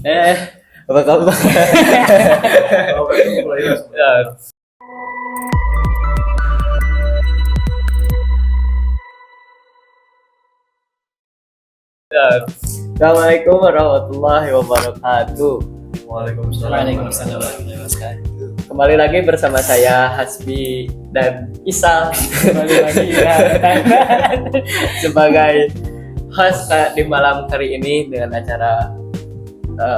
Apa kabar? Assalamualaikum warahmatullahi wabarakatuh. Waalaikumsalam warahmatullahi wabarakatuh. Kembali lagi bersama saya Hasbi dan Isal Kembali lagi ya. sebagai host di malam hari ini dengan acara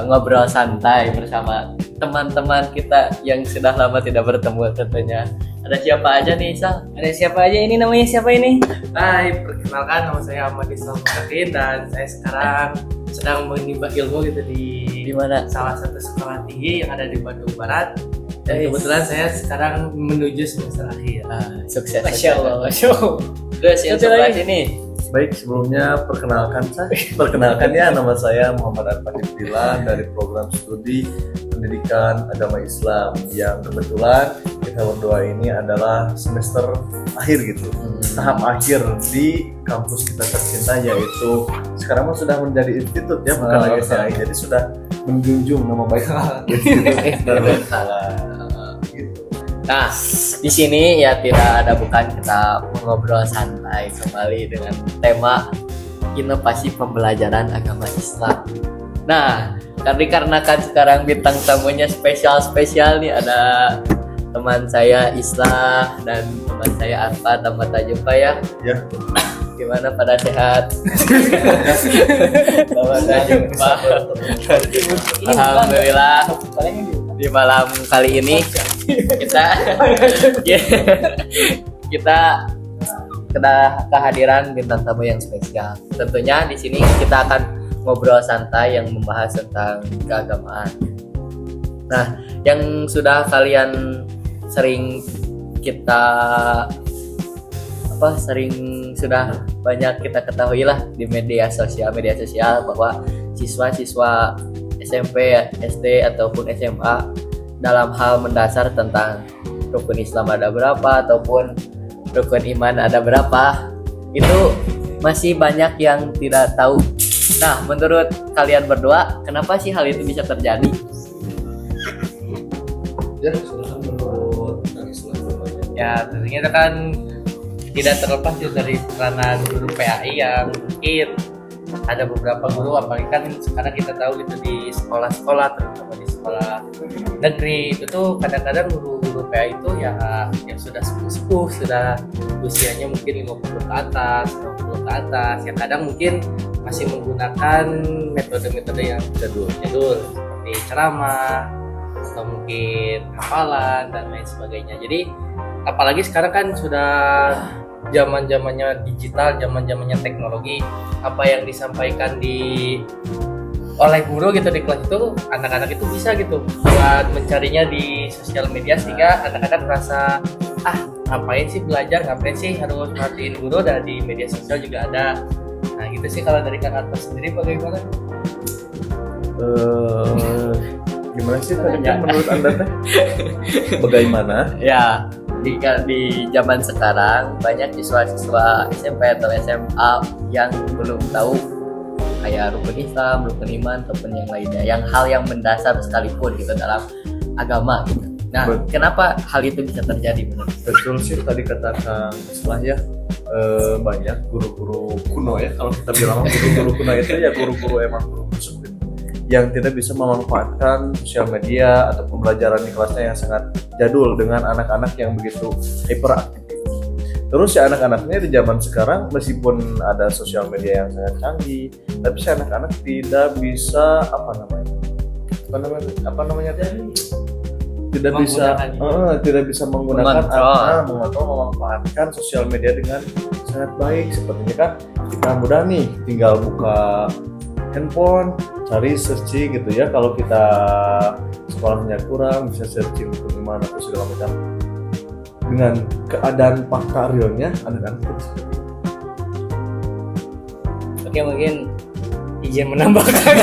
ngobrol santai bersama teman-teman kita yang sudah lama tidak bertemu tentunya. Ada siapa aja nih, Isal? Ada siapa aja ini, namanya siapa ini? Hai, perkenalkan nama saya Ahmad Islam Fatin dan saya sekarang sedang menimba ilmu gitu di mana? salah satu sekolah tinggi yang ada di Bandung Barat. Dan kebetulan saya sekarang menuju semester akhir. Sukses. Masya Allah. Terus yang Satu sebelah lagi. sini. Baik, sebelumnya perkenalkan ya, nama saya Muhammad Arfan Dilan dari program studi pendidikan agama Islam yang kebetulan kita berdua ini adalah semester akhir gitu, tahap akhir di kampus kita tercinta, yaitu sekarang mah sudah menjadi institut ya, bukan lagi STI, jadi sudah menjunjung nama baik institut gitu. Nah, di sini ya tidak ada bukan, kita mengobrol santai kembali dengan tema inovasi pembelajaran agama Islam. Nah, dikarenakan sekarang bintang tamunya spesial nih, ada teman saya Islah dan teman saya Arfa. Selamat jumpa ya. Ya. Gimana, pada sehat? Selamat jumpa. Alhamdulillah. Di malam kali ini kita kehadiran bintang tamu yang spesial. Tentunya di sini kita akan ngobrol santai yang membahas tentang keagamaan. Nah, yang sudah kalian sering sudah banyak kita ketahui lah di media sosial bahwa siswa-siswa SMP, SD ataupun SMA dalam hal mendasar tentang rukun Islam ada berapa ataupun rukun iman ada berapa, itu masih banyak yang tidak tahu. Nah, menurut kalian berdua, kenapa sih hal itu bisa terjadi? Ya, silakan menurut Kang Islam. Ya, tentunya itu kan tidak terlepas dari peranan guru PAI yang mungkin ada beberapa guru, apalagi kan sekarang kita tahu gitu di sekolah-sekolah, terutama di sekolah negeri itu tuh kadang-kadang guru-guru PAI itu ya yang sudah sepuh, sudah usianya mungkin 50 ke atas, 60 ke atas, yang kadang mungkin masih menggunakan metode-metode yang jadul seperti ceramah atau mungkin hafalan dan lain sebagainya. Jadi apalagi sekarang kan sudah zaman-zamannya digital, zaman-zamannya teknologi, apa yang disampaikan oleh guru gitu di kelas itu, anak-anak itu bisa gitu buat mencarinya di sosial media, sehingga anak-anak merasa ngapain sih belajar, ngapain sih harus perhatiin guru, dan di media sosial juga ada. Nah gitu sih. Kalau dari Kang Arto sendiri bagaimana? Gimana sih tadi menurut Anda teh? Bagaimana? Ya, di zaman sekarang banyak siswa-siswa SMP atau SMA yang belum tahu kayak rukun Islam, rukun iman ataupun yang lainnya, yang hal yang mendasar sekalipun gitu dalam agama gitu. Nah, kenapa hal itu bisa terjadi menurut? Betul sih tadi katakan Islah ya, banyak guru-guru kuno ya, kalau kita bilang guru-guru kuno itu ya guru-guru emang guru tersebut yang tidak bisa memanfaatkan sosial media atau pembelajaran di kelasnya yang sangat jadul dengan anak-anak yang begitu hyperaktif. Terus si anak-anaknya di zaman sekarang meskipun ada sosial media yang sangat canggih, tapi si anak-anak tidak bisa tidak bisa menggunakan memanfaatkan sosial media dengan sangat baik. Sepertinya kan kita mudah nih, tinggal buka handphone, cari searching gitu ya. Kalau kita sekolahnya kurang, bisa searching untuk gimana atau segala macam. Dengan keadaan fakta realnya, anak-anak itu bisa. Oke, mungkin izin menambahkan.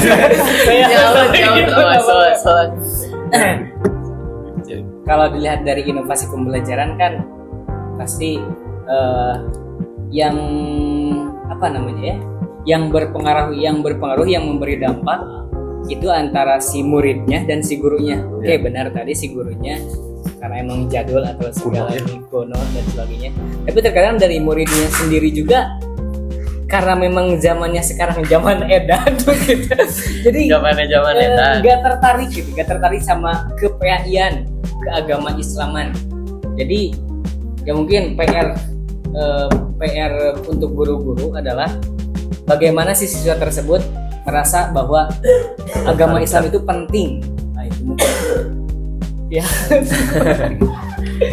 Kalau dilihat dari inovasi pembelajaran kan pasti yang yang berpengaruh, yang memberi dampak itu antara si muridnya dan si gurunya. Oke, Iya. benar tadi si gurunya karena emang jadul atau segala Kuno, ya. kuno dan sebagainya. Tapi terkadang dari muridnya sendiri juga karena memang zamannya sekarang zaman edan gitu. Jadi Zamannya zaman edan. nggak tertarik gitu, nggak tertarik sama ke-PAI-an, ke agama Islaman. Jadi ya mungkin PR untuk guru-guru adalah bagaimana si siswa tersebut merasa bahwa agama Islam itu penting. Nah itu mungkin ya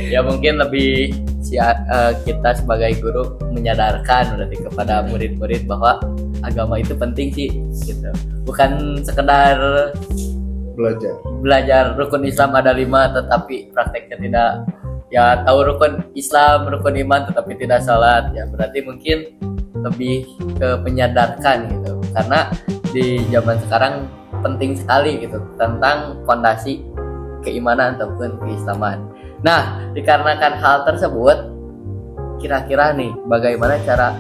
Ya mungkin lebih kita sebagai guru menyadarkan berarti kepada murid-murid bahwa agama itu penting sih gitu. Bukan sekedar belajar rukun Islam ada 5 tetapi prakteknya tidak, ya tahu rukun Islam, rukun iman tetapi tidak sholat, ya berarti mungkin lebih ke menyadarkan gitu. Karena di zaman sekarang penting sekali gitu tentang fondasi keimanan ataupun keislaman. Nah, dikarenakan hal tersebut, kira-kira nih bagaimana cara,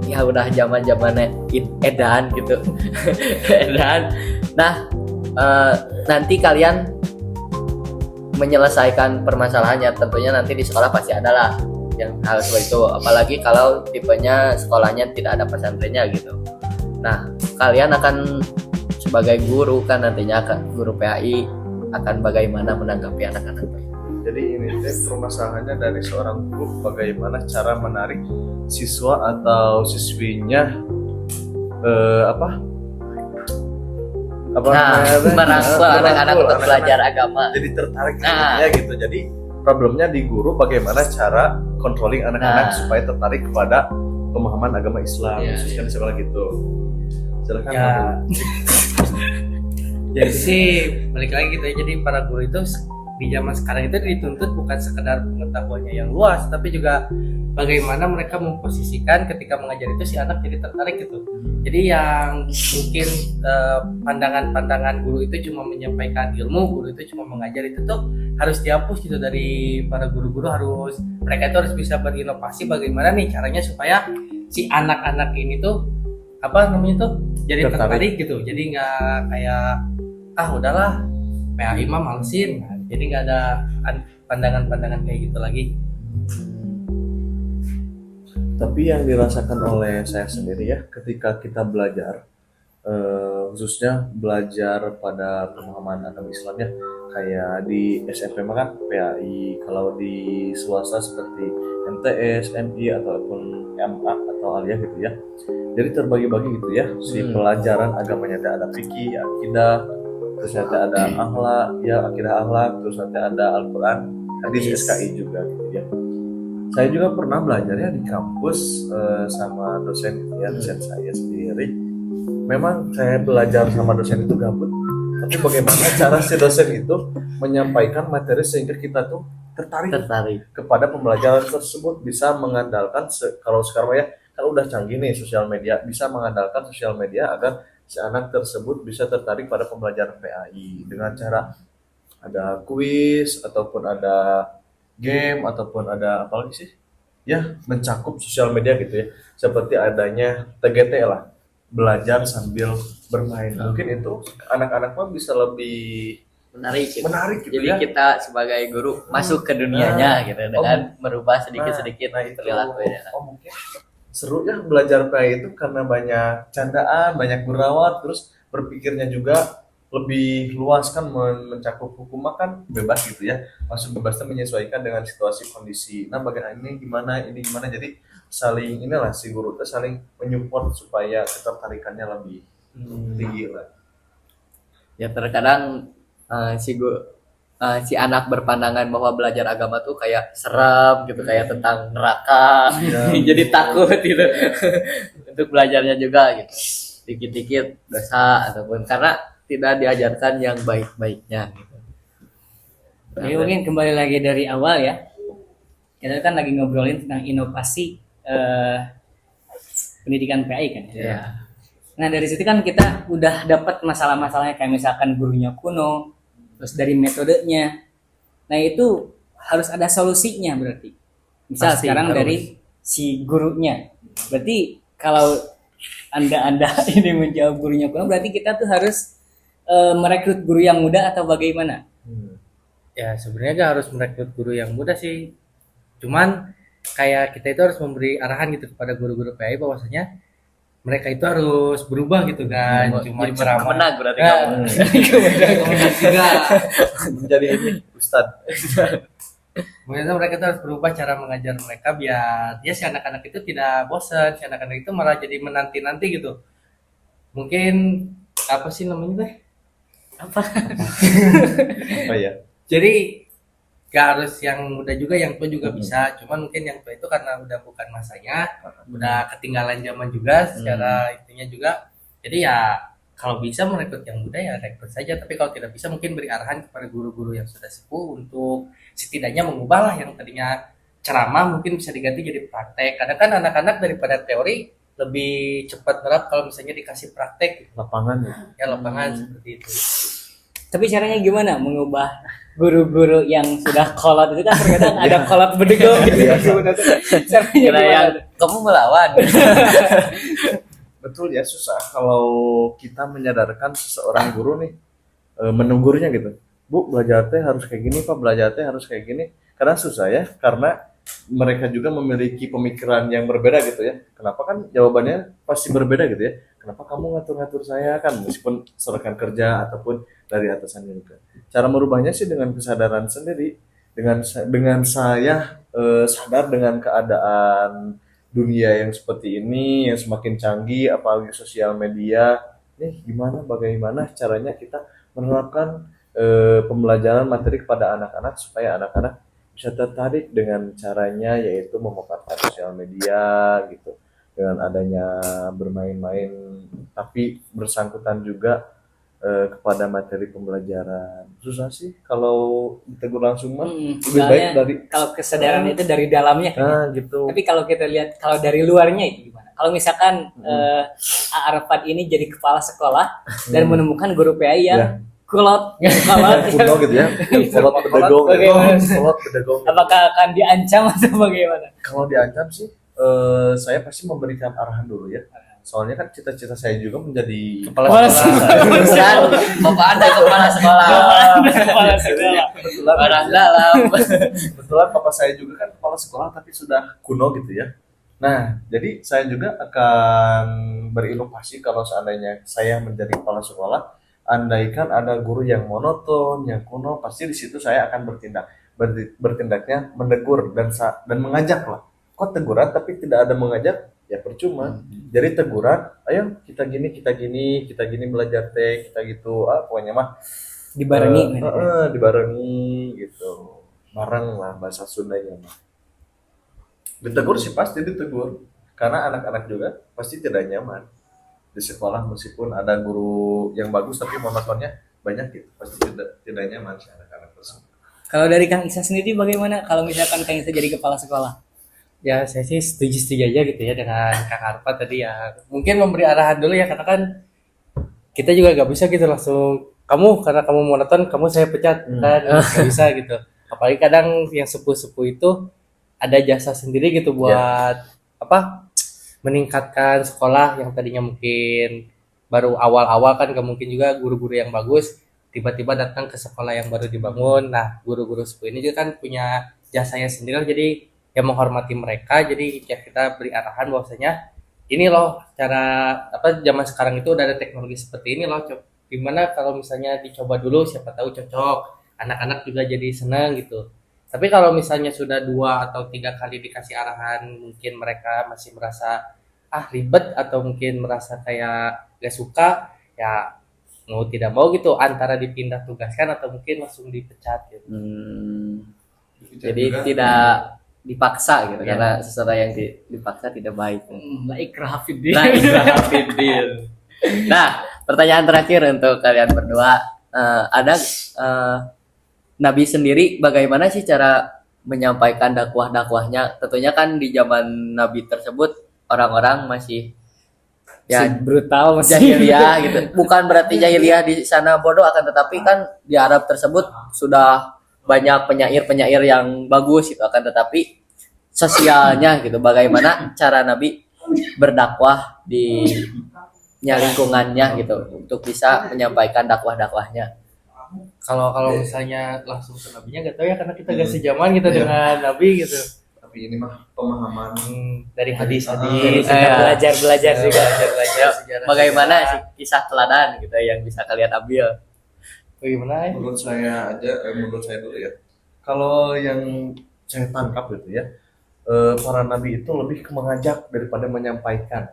ya udah zaman-zamannya edan gitu. Edan. Nah, nanti kalian menyelesaikan permasalahannya, tentunya nanti di sekolah pasti ada lah yang hal seperti itu, apalagi kalau tipenya sekolahnya tidak ada pesantrennya gitu. Nah, kalian akan sebagai guru kan nantinya akan guru PAI akan bagaimana menanggapi anak-anak. Jadi ini permasalahannya dari seorang guru, bagaimana cara menarik siswa atau siswinya merangkul anak-anak untuk belajar agama. Jadi tertarik ya gitu. Jadi problemnya di guru, bagaimana cara controlling anak-anak supaya tertarik kepada pemahaman agama Islam, khususnya di sekolah gitu. Silakan. Ya. Jadi sih balik lagi gitu ya, jadi para guru itu di zaman sekarang itu dituntut bukan sekedar pengetahuannya yang luas, tapi juga bagaimana mereka memposisikan ketika mengajar itu si anak jadi tertarik gitu. Jadi yang mungkin pandangan-pandangan guru itu cuma menyampaikan ilmu, guru itu cuma mengajar, itu tuh harus dihapus gitu dari para guru-guru. Mereka itu harus bisa berinovasi bagaimana nih caranya supaya si anak-anak ini tuh jadi tertarik gitu. Jadi nggak kayak udahlah PAI mah malesin. Nah, jadi nggak ada pandangan-pandangan kayak gitu lagi. Tapi yang dirasakan oleh saya sendiri ya, ketika kita belajar, khususnya belajar pada pemahaman agama Islam ya, kayak di SMP mah kan PAI, kalau di swasta seperti MTS, MI ataupun MA atau Aliyah gitu ya. Jadi terbagi-bagi gitu ya, si pelajaran agamanya ada fikih, akidah, terus nanti ada akhlak, ya akidah akhlak, terus nanti ada Al-Quran, hadis, SKI juga gitu ya. Saya juga pernah belajar ya di kampus sama dosen ya, dosen saya sendiri. Memang saya belajar sama dosen itu gabut, tapi bagaimana cara si dosen itu menyampaikan materi sehingga kita tuh tertarik kepada pembelajaran tersebut, bisa mengandalkan kalau sekarang ya kalau udah canggih nih sosial media, bisa mengandalkan sosial media agar si anak tersebut bisa tertarik pada pembelajaran PAI dengan cara ada kuis ataupun ada game ataupun ada apa lagi sih ya, mencakup sosial media gitu ya, seperti adanya TGT lah, belajar sambil bermain. Mungkin itu anak-anak mah bisa lebih menarik gitu. Jadi ya, kita sebagai guru masuk ke dunianya gitu dengan merubah sedikit-sedikit perilakunya. Mungkin seru ya belajar PAI itu karena banyak candaan, banyak berawat, terus berpikirnya juga lebih luas kan, mencakup hukum kan bebas gitu ya, masuk bebasnya menyesuaikan dengan situasi kondisi. Nah bagaimana ini gimana, jadi saling inilah si guru itu saling menyupport supaya ketertarikannya lebih tinggi lah. Ya terkadang si anak berpandangan bahwa belajar agama tuh kayak seram gitu, kayak tentang neraka, jadi takut gitu untuk belajarnya juga gitu, dikit-dikit dosa ataupun karena tidak diajarkan yang baik-baiknya gitu. Jadi mungkin kembali lagi dari awal ya, kita kan lagi ngobrolin tentang inovasi pendidikan PAI kan ya. Nah dari situ kan kita udah dapat masalah-masalahnya, kayak misalkan gurunya kuno, terus dari metodenya. Nah itu harus ada solusinya berarti. Misal Pasti sekarang harus. dari si gurunya, berarti kalau anda ini menjawab gurunya kuno, berarti kita tuh harus merekrut guru yang muda atau bagaimana? Ya sebenarnya nggak harus merekrut guru yang muda sih, cuman kayak kita itu harus memberi arahan gitu kepada guru-guru PAI bahwasanya mereka itu harus berubah gitu kan, cuma ceramah Kemenang berarti Nah, kamu. komunikasi nggak. Menjadi ini Ustadz. Mungkin mereka itu harus berubah cara mengajar mereka biar ya si anak-anak itu tidak bosan, si anak-anak itu malah jadi menanti-nanti gitu. Mungkin apa sih namanya teh? Apa ya? Jadi gak harus yang muda juga, yang tua juga bisa. Cuman mungkin yang tua itu karena udah bukan masanya, udah ketinggalan zaman juga secara intinya juga. Jadi ya kalau bisa merekrut yang muda ya rekrut saja. Tapi kalau tidak bisa mungkin beri arahan kepada guru-guru yang sudah sepuh untuk setidaknya mengubah lah yang tadinya ceramah mungkin bisa diganti jadi praktek. Kadang kan anak-anak daripada teori lebih cepat nerap kalau misalnya dikasih praktek Lapangan ya. ya lapangan seperti itu. Tapi caranya gimana mengubah guru-guru yang sudah kolot itu kan terkadang ada kolot bedegong gitu kan sebenarnya. Caranya Kira yang gimana? kamu melawan. Betul ya, susah kalau kita menyadarkan seseorang guru nih menunggurnya gitu. Bu, belajar teh harus kayak gini, Pak, belajar teh harus kayak gini. Karena susah ya, karena mereka juga memiliki pemikiran yang berbeda gitu ya. Kenapa kan jawabannya pasti berbeda gitu ya. Kenapa kamu ngatur-ngatur saya kan, meskipun rekan kerja ataupun dari atasannya juga. Cara merubahnya sih dengan kesadaran sendiri, dengan saya sadar dengan keadaan dunia yang seperti ini, yang semakin canggih, apalagi sosial media. Gimana, bagaimana caranya kita menerapkan pembelajaran materi kepada anak-anak supaya anak-anak bisa tertarik dengan caranya, yaitu memanfaatkan sosial media gitu, dengan adanya bermain-main tapi bersangkutan juga kepada materi pembelajaran. Susah sih kalau ditegur langsung mah, lebih baik Soalnya dari kalau kesadaran itu dari dalamnya kan. gitu. Tapi kalau kita lihat kalau dari luarnya itu gimana? Kalau misalkan Arafat ini jadi kepala sekolah dan menemukan guru PAI yang kolot, Kuno gitu ya, kolot bedegong, Bagaimana? kolot bedegong. apakah akan diancam atau bagaimana? Kalau diancam sih, saya pasti memberikan arahan dulu ya. Soalnya kan cita-cita saya juga menjadi Kepala sekolah. Bukan, Bapak Anda kepala sekolah. Kepala sekolah. kebetulan, Orang dalam. kebetulan papa saya juga kan kepala sekolah tapi sudah kuno gitu ya. Nah, jadi saya juga akan berinovasi kalau seandainya saya menjadi kepala sekolah. Andaikan ada guru yang monoton, yang kuno, pasti di situ saya akan bertindaknya menegur dan mengajak lah. Kok teguran tapi tidak ada mengajak, ya percuma. Jadi teguran, ayo kita gini belajar teh, kita gitu, pokoknya mah Dibarengi. dibarengi gitu, bareng lah bahasa Sundanya mah. Ditegur sih pasti ditegur, karena anak-anak juga pasti tidak nyaman di sekolah meskipun ada guru yang bagus tapi monotonnya banyak gitu, pasti tidak nyaman sih anak-anak tersebut. Kalau dari Kang Isa sendiri bagaimana kalau misalkan Kang Isa jadi kepala sekolah? Ya saya sih setuju aja gitu ya dengan Kak Arfa tadi ya. Mungkin memberi arahan dulu ya, karena kan kita juga gak bisa gitu langsung karena kamu monoton kamu saya pecat kan, gak bisa gitu. Apalagi kadang yang sepuh-sepuh itu ada jasa sendiri gitu buat meningkatkan sekolah yang tadinya mungkin baru awal-awal kan, gak mungkin juga guru-guru yang bagus tiba-tiba datang ke sekolah yang baru dibangun. Nah guru-guru sepuh ini juga kan punya jasanya sendiri, jadi ya menghormati mereka. Jadi ya kita beri arahan bahwasanya ini loh cara zaman sekarang itu udah ada teknologi seperti ini loh, gimana kalau misalnya dicoba dulu, siapa tahu cocok, anak-anak juga jadi senang gitu. Tapi kalau misalnya sudah 2 atau 3 kali dikasih arahan mungkin mereka masih merasa ribet atau mungkin merasa kayak gak suka, ya mau tidak mau gitu antara dipindah tugaskan atau mungkin langsung dipecat gitu. Jadi tidak dipaksa gitu, Ya. karena sesuatu yang dipaksa tidak baik. La ikraha fiddin. Nah, Ibrahim. Nah, pertanyaan terakhir untuk kalian berdua, ada Nabi sendiri bagaimana sih cara menyampaikan dakwah-dakwahnya? Tentunya kan di zaman Nabi tersebut orang-orang masih ya Brutal masih. jahiliyah gitu. Bukan berarti jahiliyah di sana bodoh, akan tetapi kan di Arab tersebut sudah banyak penyair-penyair yang bagus gitu, akan tetapi sosialnya gitu, bagaimana cara Nabi berdakwah di lingkungannya gitu untuk bisa menyampaikan dakwah-dakwahnya. Kalau misalnya langsung ke nabinya nggak tahu ya, karena kita gak sejaman kita dengan nabi gitu. Tapi ini mah pemahaman Dari Jadi hadis-hadis. belajar juga. Belajar sejarah. Bagaimana sih kisah teladan gitu yang bisa kalian ambil? Bagaimana? menurut saya menurut saya dulu ya. Kalau yang saya tangkap gitu ya, para nabi itu lebih ke mengajak daripada menyampaikan.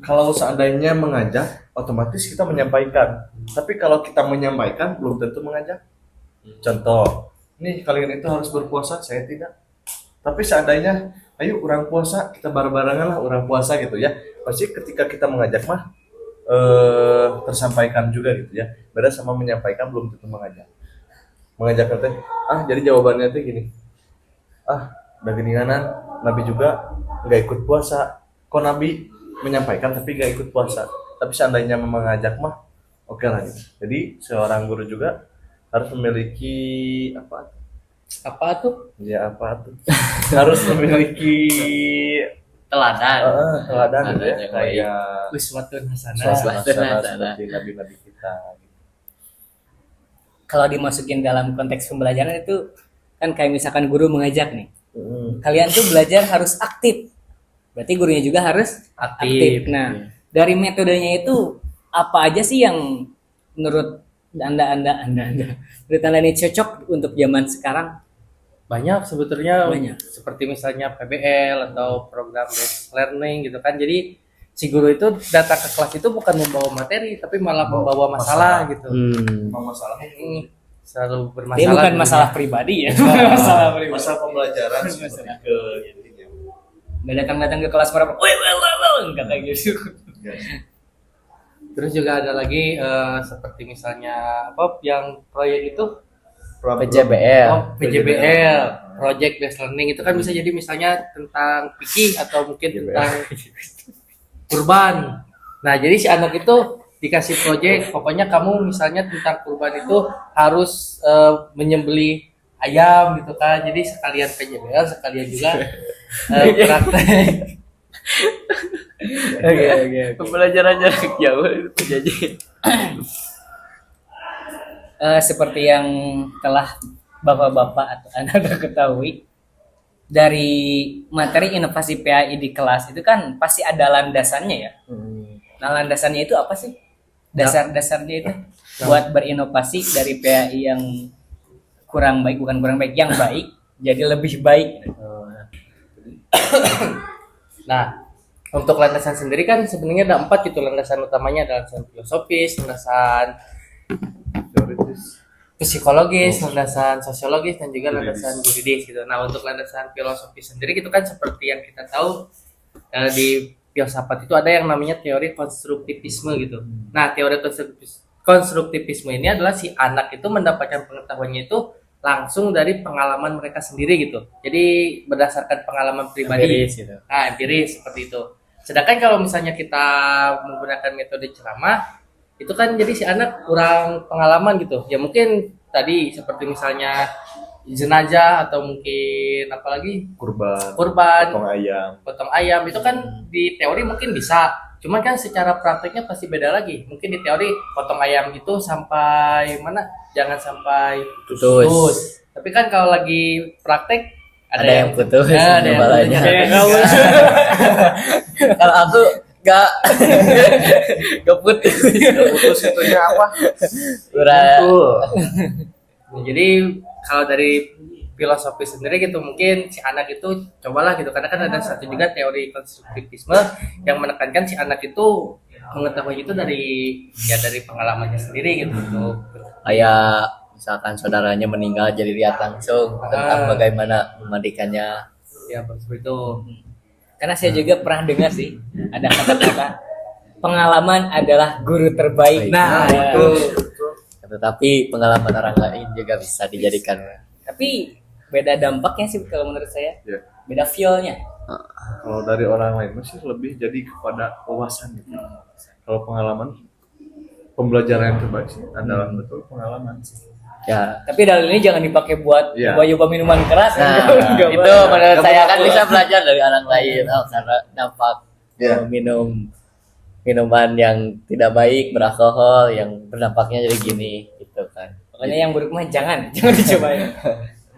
Kalau seandainya mengajak, otomatis kita menyampaikan. Tapi kalau kita menyampaikan, belum tentu mengajak. Contoh, nih kalian itu harus berpuasa, saya tidak. Tapi seandainya, ayo orang puasa, kita bareng-barengan lah orang puasa gitu ya. Pasti ketika kita mengajak mah, tersampaikan juga gitu ya. Beda sama menyampaikan, belum tentu mengajak. Mengajak teh, jadi jawabannya tuh gini. Udah geninganan, Nabi juga nggak ikut puasa. Kok Nabi menyampaikan tapi nggak ikut puasa? Tapi seandainya mengajak mah, oke lah gitu. Jadi seorang guru juga harus memiliki Apa tuh? harus memiliki Teladan. teladan gitu ya, Teladan yang baik. kayak Uswatun hasanah. suasana seperti nabi-nabi kita. Kalau dimasukin dalam konteks pembelajaran itu kan kayak misalkan guru mengajak nih. Kalian tuh belajar harus aktif. Berarti gurunya juga harus aktif. Nah, dari metodenya itu apa aja sih yang menurut Anda menurut Anda ini cocok untuk zaman sekarang? Banyak sebetulnya. Banyak. Seperti misalnya PBL atau program based learning gitu kan. Jadi si guru itu datang ke kelas itu bukan membawa materi tapi malah membawa masalah gitu. Masalah Selalu bermasalah. Dia bukan di masalah dunia. pribadi ya. Masalah pribadi. masalah pembelajaran seperti ke intinya. Nggak datang ke kelas berapa? Enggak kayak gitu. Terus juga ada lagi seperti misalnya yang proyek itu PJBL. PJBL, project based learning itu kan bisa jadi misalnya tentang fikih atau mungkin tentang kurban. Nah, jadi si anak itu dikasih project, pokoknya kamu misalnya tentang kurban itu harus menyembelih ayam gitu kan. Jadi sekalian PJBL, sekalian juga praktek. Oke. Pembelajaran jarak jauh itu jadi. Seperti yang telah bapak-bapak atau anda ketahui, dari materi inovasi PAI di kelas itu kan pasti ada landasannya ya. Nah, landasannya itu apa sih? Dasar-dasarnya itu buat berinovasi dari PAI yang bukan kurang baik, yang baik jadi lebih baik. Nah, untuk landasan sendiri kan sebenarnya ada 4 gitu. Landasan utamanya ada landasan filosofis, landasan psikologis, landasan sosiologis, dan juga landasan juridis gitu. Nah, untuk landasan filosofis sendiri gitu kan seperti yang kita tahu di filsafat itu ada yang namanya teori konstruktivisme gitu. Nah, teori konstruktivisme ini adalah si anak itu mendapatkan pengetahuannya itu langsung dari pengalaman mereka sendiri gitu. Jadi berdasarkan pengalaman pribadi. Empiris gitu. Nah, empiris seperti itu. Sedangkan kalau misalnya kita menggunakan metode ceramah, itu kan jadi si anak kurang pengalaman gitu. Ya mungkin tadi seperti misalnya jenazah atau mungkin apalagi kurban, kurban, potong potong ayam itu kan di teori mungkin bisa. Cuman kan secara prakteknya pasti beda lagi. Mungkin di teori potong ayam itu sampai mana? Jangan sampai putus. Tapi kan kalau lagi praktek Ada yang putus. ada yang kepalanya. putus. Kalau aku gak putus. putus itunya apa? Nah, jadi kalau dari filosofi sendiri gitu mungkin si anak itu cobalah gitu, karena kan ada satu juga teori konstruktivisme yang menekankan si anak itu mengetahui itu dari pengalamannya sendiri gitu. Kayak misalkan saudaranya meninggal jadi lihat langsung tentang bagaimana memandikannya. Ya seperti itu. Karena saya juga pernah dengar sih ada kata-kata pengalaman adalah guru terbaik. Nah, itu. Tetapi pengalaman orang lain juga bisa dijadikan. Tapi beda dampaknya sih kalau menurut saya. Ya. Beda feel-nya. Kalau dari orang lain masih lebih jadi kepada wawasan gitu. Kalau pengalaman, pembelajaran yang terbaik sih adalah betul pengalaman sih. Ya. Tapi dalil ini jangan dipakai buat Iya. nyoba minuman keras. Nah, Nggak itu boleh. menurut saya kan bisa belajar dari orang lain karena dampak Ya. minum minuman yang tidak baik, beralkohol, yang berdampaknya jadi gini gitu kan. Pokoknya yang buruk mah jangan dicobain.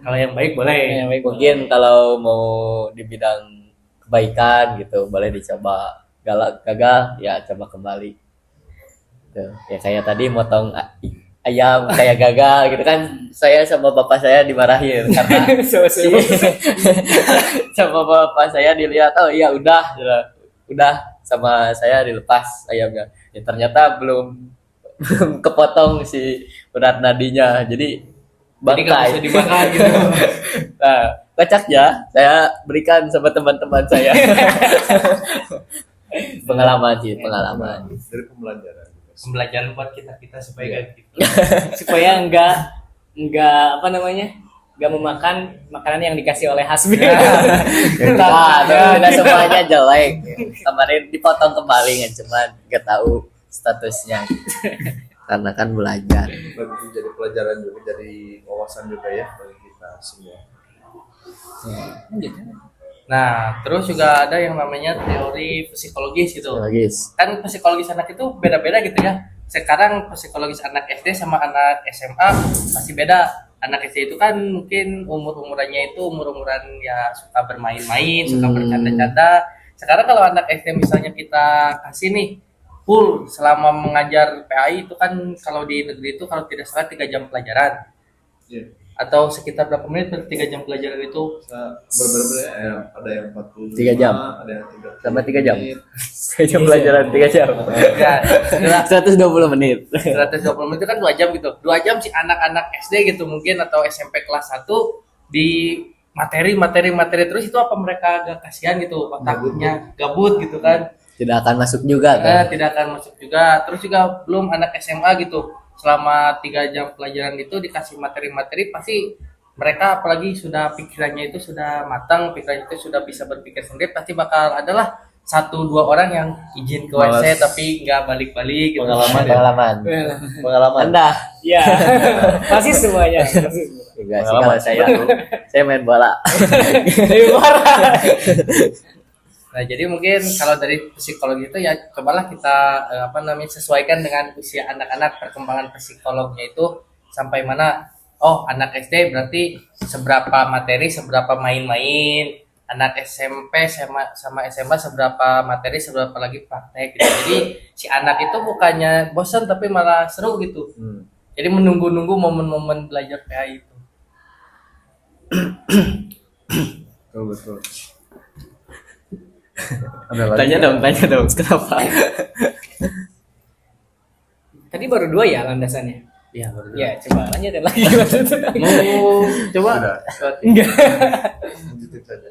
Kalau yang baik boleh. Yang baik Mungkin kalau mau di bidang kebaikan gitu boleh dicoba. Gagal ya coba kembali. Tuh, ya kayak tadi motong ayam kayak gagal gitu kan, saya sama bapak saya dimarahin karena sama bapak saya dilihat, oh iya udah sama saya dilepas ayamnya, ya ternyata belum kepotong si urat nadinya, jadi Jadi nggak bangkai. bisa dimakan gitu. Nah, kocaknya saya berikan sama teman-teman saya. Pengalaman sih, pengalaman. Dari pembelajaran. Pembelajaran buat kita supaya Iya. kayak gitu. supaya enggak apa namanya? Enggak memakan makanan yang dikasih oleh Hasbi. Nah, tidak semuanya jelek. Kemarin dipotong kembali kan, cuman nggak tahu statusnya. Karena kan belajar. Bagi jadi pelajaran juga, jadi wawasan juga ya bagi kita semua. Nah, terus juga ada yang namanya teori psikologis gitu. Logis. Kan psikologis anak itu beda-beda gitu ya. Sekarang psikologis anak SD sama anak SMA masih beda. Anak SD itu kan mungkin umur-umurannya itu umur-umuran ya suka bermain-main, suka bercanda-canda. Sekarang kalau anak SD misalnya kita kasih nih full selama mengajar PAI itu kan kalau di negeri itu kalau tidak salah 3 jam pelajaran. Iya. Atau sekitar berapa menit 3 jam pelajaran itu? Berbeda-beda ya, ada yang 45, 3 jam. ada yang 30 Sama 3 jam. menit. 3 jam pelajaran 3 jam. Ya, setelah 120 menit. 120 menit itu kan 2 jam gitu. 2 jam si anak-anak SD gitu mungkin atau SMP kelas 1 di materi terus itu apa mereka agak kasihan gitu otaknya gabut gitu kan. Tidak akan masuk juga kan. Tidak akan masuk juga. Terus juga belum anak SMA gitu. Selama 3 jam pelajaran itu dikasih materi-materi pasti mereka apalagi sudah pikirannya itu sudah matang, pikirannya itu sudah bisa berpikir sendiri, pasti bakal adalah 1-2 orang yang izin ke WC Malas. tapi nggak balik-balik gitu. Pengalaman ya? Pengalaman. Pengalaman. Anda Ya, pasti semuanya. juga sih kalau saya main bola. Lebih parah. Nah, jadi mungkin kalau dari psikologi itu ya cobalah kita sesuaikan dengan usia anak-anak, perkembangan psikolognya itu sampai mana. Oh, anak SD berarti seberapa materi, seberapa main-main. Anak SMP sama SMA seberapa materi, seberapa lagi praktek gitu. Jadi si anak itu bukannya bosan tapi malah seru gitu. Jadi menunggu-nunggu momen-momen belajar PAI itu. Betul. Ada lagi? Tanya dong, kenapa? Tadi baru 2 ya landasannya. Iya, baru dulu. Ya, coba lanjutin lagi. Mau coba? Sudah. Enggak. Lanjutin saja.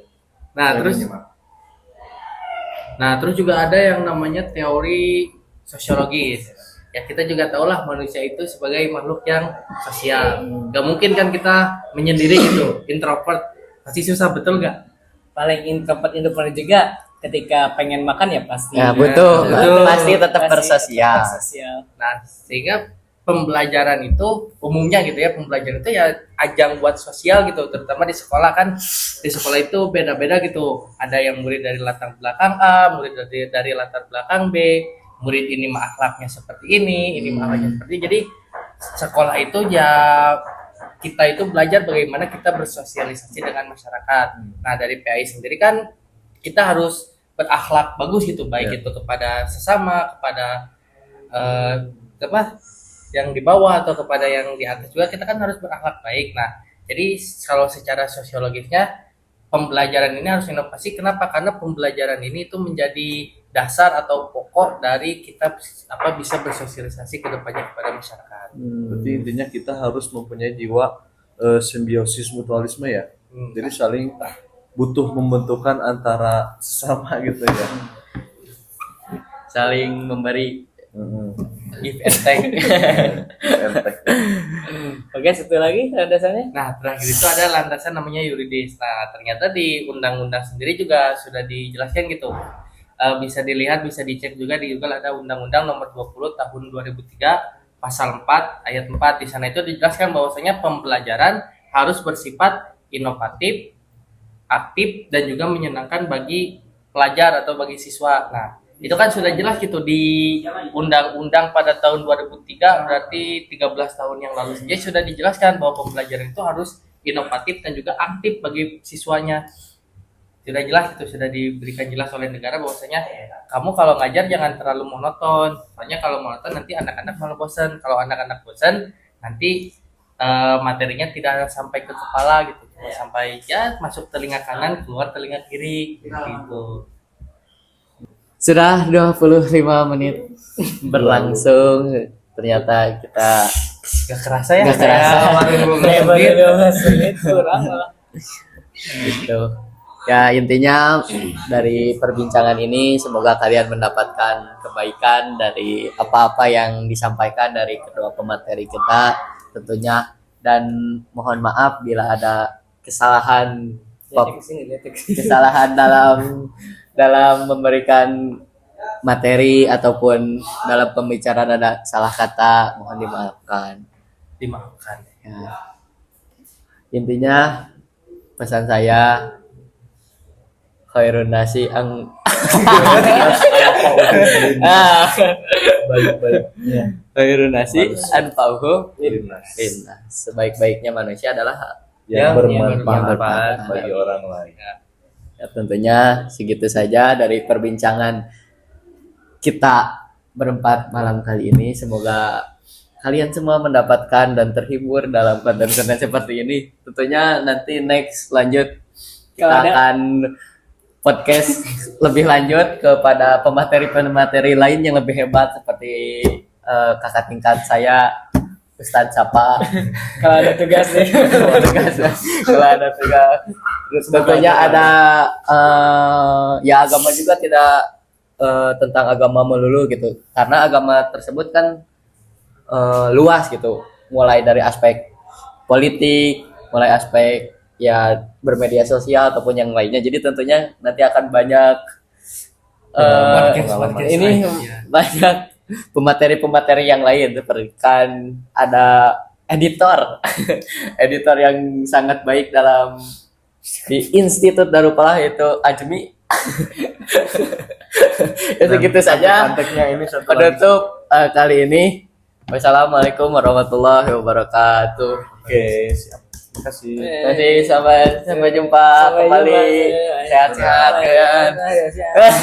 Nah, terus juga ada yang namanya teori sosiologis. Ya, kita juga tahulah manusia itu sebagai makhluk yang sosial. Gak mungkin kan kita menyendiri gitu, introvert. Pasti susah, betul gak? Paling introvert juga ketika pengen makan ya pasti. Ya, betul. Betul. Pasti tetap bersosial. Bersosial. Nah, sehingga pembelajaran itu umumnya gitu ya, pembelajaran itu ya ajang buat sosial gitu, terutama di sekolah kan. Di sekolah itu beda-beda gitu. Ada yang murid dari latar belakang A, murid dari latar belakang B, murid ini mah akhlaknya seperti ini mah akhlaknya seperti ini. Jadi sekolah itu ya kita itu belajar bagaimana kita bersosialisasi dengan masyarakat. Nah, dari PAI sendiri kan kita harus berakhlak bagus gitu, baik itu kepada sesama, kepada yang di bawah atau kepada yang di atas juga kita kan harus berakhlak baik. Nah, jadi kalau secara sosiologisnya pembelajaran ini harus inovasi. Kenapa? Karena pembelajaran ini itu menjadi dasar atau pokok dari kita bisa bersosialisasi ke depannya kepada masyarakat. Berarti intinya kita harus mempunyai jiwa simbiosis mutualisme ya. Jadi saling butuh membentukkan antara sesama gitu ya. Saling memberi Give and take. Oke, satu lagi landasannya. Nah, terakhir itu ada landasan namanya yuridis. Nah, ternyata di undang-undang sendiri juga sudah dijelaskan gitu. Bisa dilihat, bisa dicek juga di Google, ada Undang-Undang Nomor 20 Tahun 2003 Pasal 4 Ayat 4. Di sana itu dijelaskan bahwasanya pembelajaran harus bersifat inovatif, aktif, dan juga menyenangkan bagi pelajar atau bagi siswa. Nah, itu kan sudah jelas gitu di undang-undang pada tahun 2003, berarti 13 tahun yang lalu saja sudah dijelaskan bahwa pembelajaran itu harus inovatif dan juga aktif bagi siswanya. Sudah jelas itu, sudah diberikan jelas oleh negara bahwasanya kamu kalau ngajar jangan terlalu monoton, soalnya kalau monoton nanti anak-anak malah bosan. Kalau anak-anak bosan nanti materinya tidak sampai ke kepala gitu, cuma sampai ya masuk telinga kanan keluar telinga kiri gitu. Sudah 25 menit berlangsung. Ternyata kita Gak kerasa ya? Gak kerasa. Baru 12 menit kurang lah. gitu. Ya intinya dari perbincangan ini semoga kalian mendapatkan kebaikan dari apa-apa yang disampaikan dari kedua pemateri kita tentunya, dan mohon maaf bila ada kesalahan dalam memberikan materi ataupun dalam pembicaraan ada salah kata, mohon dimaafkan. Ya. Intinya pesan saya, khairun nasi baik-baiknya khairun nasi anfa'uhum linnas. linnas. Sebaik-baiknya manusia adalah yang bermanfaat bermanfaat bagi orang lain. ya, tentunya segitu saja dari perbincangan kita berempat malam kali ini. Semoga kalian semua mendapatkan dan terhibur dalam konten-konten seperti ini. Tentunya nanti next lanjut kita akan podcast lebih lanjut kepada pemateri-pemateri lain yang lebih hebat seperti kakak tingkat saya Ustadz Sapa. Kalau ada tugas nih. Kalau ada tugas. Terus tentunya ada ya agama juga tidak tentang agama melulu gitu, karena agama tersebut kan luas gitu, mulai dari aspek politik, mulai aspek ya bermedia sosial ataupun yang lainnya. Jadi tentunya nanti akan banyak ini banyak pemateri-pemateri yang lain, seperti kan ada editor editor yang sangat baik dalam di Institut Darul Falah, itu Ajmi. Ya segitu saja Konteksnya ini setelah penutup kali ini. Wassalamualaikum warahmatullahi wabarakatuh. Oke, siap. Terima kasih. Terima kasih, sampai jumpa kembali. Sehat-sehat kalian. Sehat.